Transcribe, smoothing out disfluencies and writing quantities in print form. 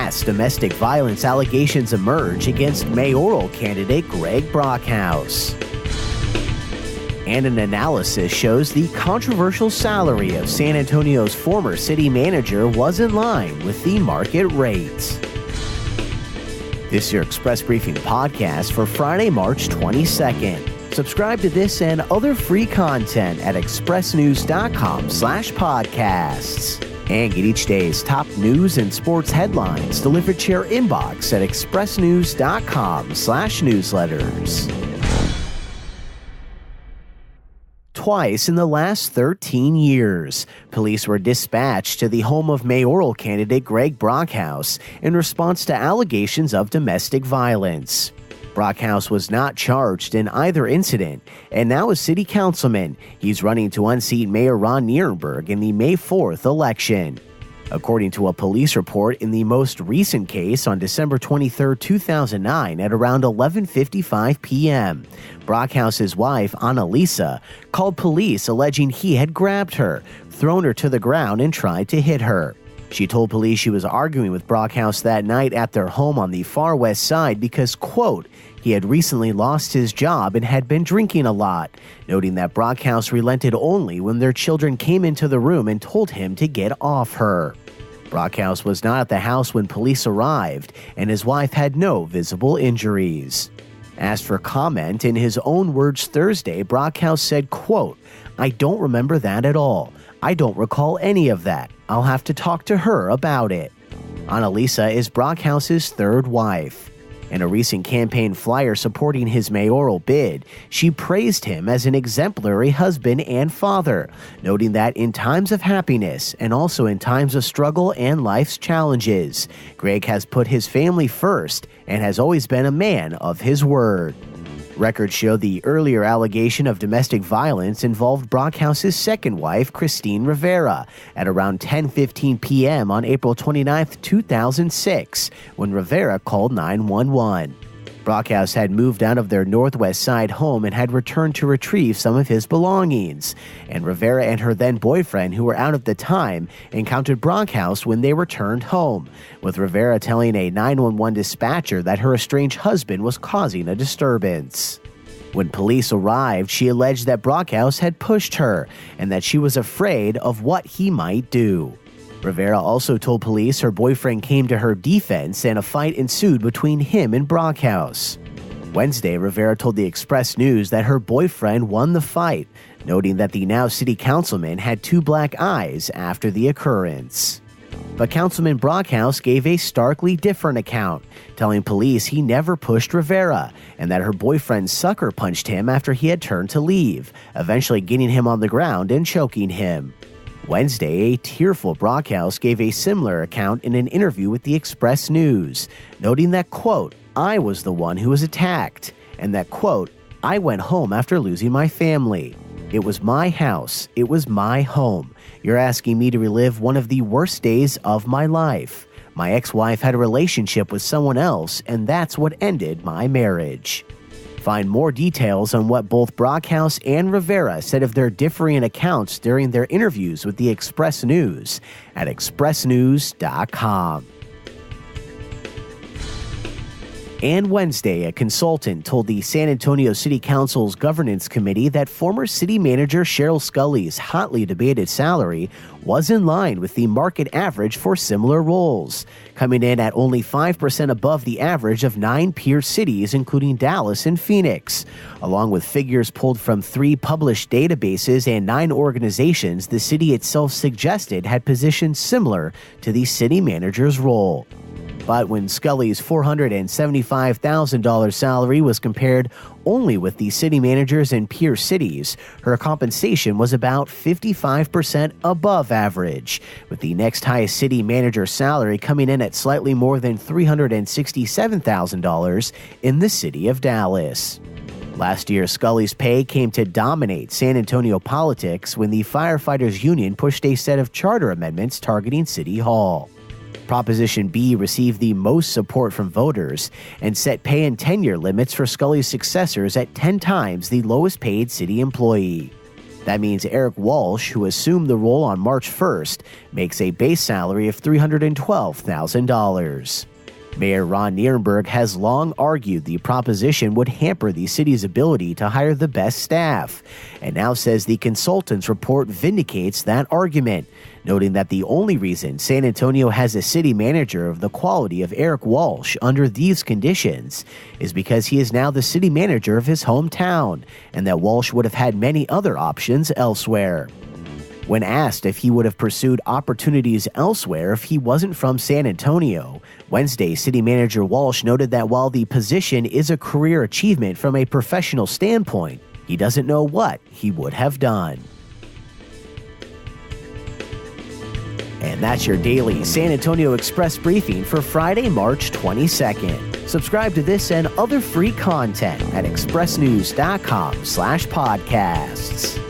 as domestic violence allegations emerge against mayoral candidate Greg Brockhouse. And an analysis shows the controversial salary of San Antonio's former city manager was in line with the market rates. This is your Express Briefing podcast for Friday, March 22nd. Subscribe to this and other free content at expressnews.com/podcasts. And get each day's top news and sports headlines delivered to your inbox at expressnews.com/newsletters. Twice in the last 13 years, police were dispatched to the home of mayoral candidate Greg Brockhouse in response to allegations of domestic violence. Brockhouse was not charged in either incident, and now a city councilman. He's running to unseat Mayor Ron Nierenberg in the May 4th election. According to a police report, in the most recent case on December 23, 2009 at around 11:55 p.m., Brockhouse's wife, Annalisa, called police alleging he had grabbed her, thrown her to the ground, and tried to hit her. She told police she was arguing with Brockhouse that night at their home on the far west side because, quote, he had recently lost his job and had been drinking a lot, noting that Brockhouse relented only when their children came into the room and told him to get off her. Brockhouse was not at the house when police arrived, and his wife had no visible injuries. Asked for comment, in his own words Thursday, Brockhouse said, quote, I don't remember that at all. I don't recall any of that. I'll have to talk to her about it. Annalisa is Brockhouse's third wife. In a recent campaign flyer supporting his mayoral bid, she praised him as an exemplary husband and father, noting that in times of happiness and also in times of struggle and life's challenges, Greg has put his family first and has always been a man of his word. Records show the earlier allegation of domestic violence involved Brockhouse's second wife, Christine Rivera, at around 10:15 p.m. on April 29, 2006, when Rivera called 911. Brockhouse had moved out of their Northwest Side home and had returned to retrieve some of his belongings, and Rivera and her then-boyfriend, who were out at the time, encountered Brockhouse when they returned home, with Rivera telling a 911 dispatcher that her estranged husband was causing a disturbance. When police arrived, she alleged that Brockhouse had pushed her and that she was afraid of what he might do. Rivera also told police her boyfriend came to her defense and a fight ensued between him and Brockhouse. Wednesday, Rivera told the Express News that her boyfriend won the fight, noting that the now city councilman had two black eyes after the occurrence. But Councilman Brockhouse gave a starkly different account, telling police he never pushed Rivera and that her boyfriend sucker punched him after he had turned to leave, eventually getting him on the ground and choking him. Wednesday, a tearful Brockhouse gave a similar account in an interview with the Express News, noting that, quote, I was the one who was attacked, and that, quote, I went home after losing my family. It was my house. It was my home. You're asking me to relive one of the worst days of my life. My ex-wife had a relationship with someone else, and that's what ended my marriage. Find more details on what both Brockhouse and Rivera said of their differing accounts during their interviews with the Express News at expressnews.com. And Wednesday, a consultant told the San Antonio City Council's Governance Committee that former city manager Cheryl Sculley's hotly debated salary was in line with the market average for similar roles, coming in at only 5% above the average of 9 peer cities, including Dallas and Phoenix. Along with figures pulled from 3 published databases and 9 organizations the city itself suggested had positions similar to the city manager's role. But when Sculley's $475,000 salary was compared only with the city managers in peer cities, her compensation was about 55% above average, with the next highest city manager salary coming in at slightly more than $367,000 in the city of Dallas. Last year, Sculley's pay came to dominate San Antonio politics when the firefighters union pushed a set of charter amendments targeting City Hall. Proposition B received the most support from voters and set pay and tenure limits for Sculley's successors at 10 times the lowest paid city employee. That means Eric Walsh, who assumed the role on March 1st, makes a base salary of $312,000. Mayor Ron Nierenberg has long argued the proposition would hamper the city's ability to hire the best staff, and now says the consultant's report vindicates that argument, noting that the only reason San Antonio has a city manager of the quality of Eric Walsh under these conditions is because he is now the city manager of his hometown, and that Walsh would have had many other options elsewhere. When asked if he would have pursued opportunities elsewhere if he wasn't from San Antonio, Wednesday City Manager Walsh noted that while the position is a career achievement from a professional standpoint, he doesn't know what he would have done. And that's your daily San Antonio Express briefing for Friday, March 22nd. Subscribe to this and other free content at expressnews.com/podcasts.